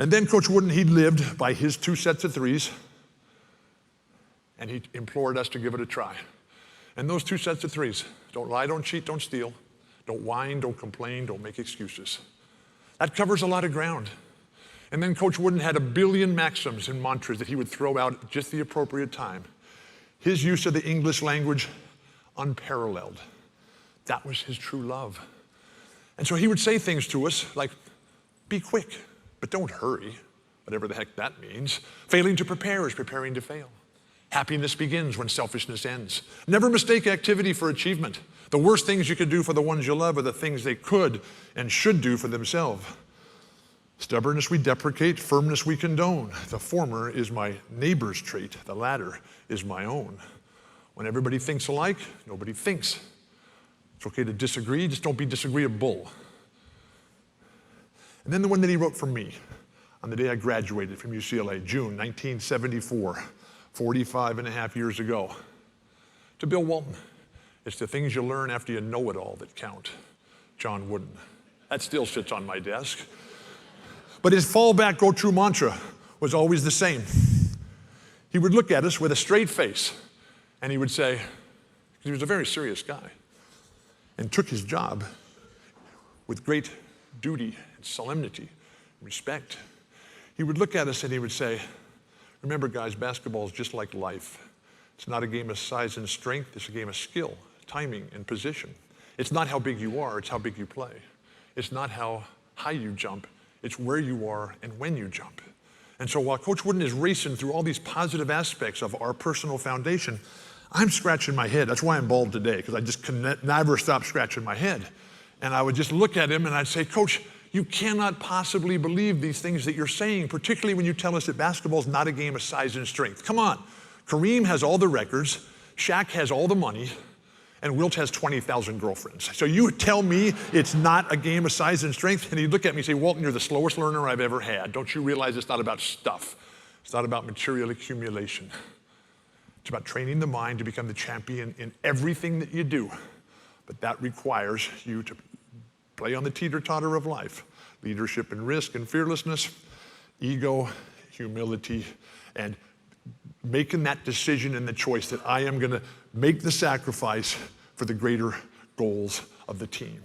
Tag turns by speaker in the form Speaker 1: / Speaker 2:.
Speaker 1: And then Coach Wooden, he lived by his 2 sets of 3s, and he implored us to give it a try. And those 2 sets of 3s, don't lie, don't cheat, don't steal, don't whine, don't complain, don't make excuses. That covers a lot of ground. And then Coach Wooden had a billion maxims and mantras that he would throw out at just the appropriate time. His use of the English language, unparalleled. That was his true love. And so he would say things to us like, be quick, but don't hurry, whatever the heck that means. Failing to prepare is preparing to fail. Happiness begins when selfishness ends. Never mistake activity for achievement. The worst things you could do for the ones you love are the things they could and should do for themselves. Stubbornness we deprecate, firmness we condone. The former is my neighbor's trait, the latter is my own. When everybody thinks alike, nobody thinks. It's okay to disagree, just don't be disagreeable. And then the one that he wrote for me on the day I graduated from UCLA, June 1974, 45 and a half years ago. To Bill Walton, it's the things you learn after you know it all that count. John Wooden. That still sits on my desk. But his fallback go-to mantra was always the same. He would look at us with a straight face, and he would say, he was a very serious guy, and took his job with great duty and solemnity and respect. He would look at us and he would say, remember guys, basketball is just like life. It's not a game of size and strength, it's a game of skill, timing, and position. It's not how big you are, it's how big you play. It's not how high you jump, it's where you are and when you jump. And so while Coach Wooden is racing through all these positive aspects of our personal foundation, I'm scratching my head. That's why I'm bald today, because I just can never stop scratching my head. And I would just look at him and I'd say, Coach, you cannot possibly believe these things that you're saying, particularly when you tell us that basketball is not a game of size and strength. Come on. Kareem has all the records, Shaq has all the money, and Wilt has 20,000 girlfriends. So you tell me it's not a game of size and strength? And he'd look at me and say, Walton, you're the slowest learner I've ever had. Don't you realize it's not about stuff? It's not about material accumulation. It's about training the mind to become the champion in everything that you do. But that requires you to play on the teeter-totter of life. Leadership and risk and fearlessness, ego, humility, and making that decision and the choice that I am going to make the sacrifice for the greater goals of the team.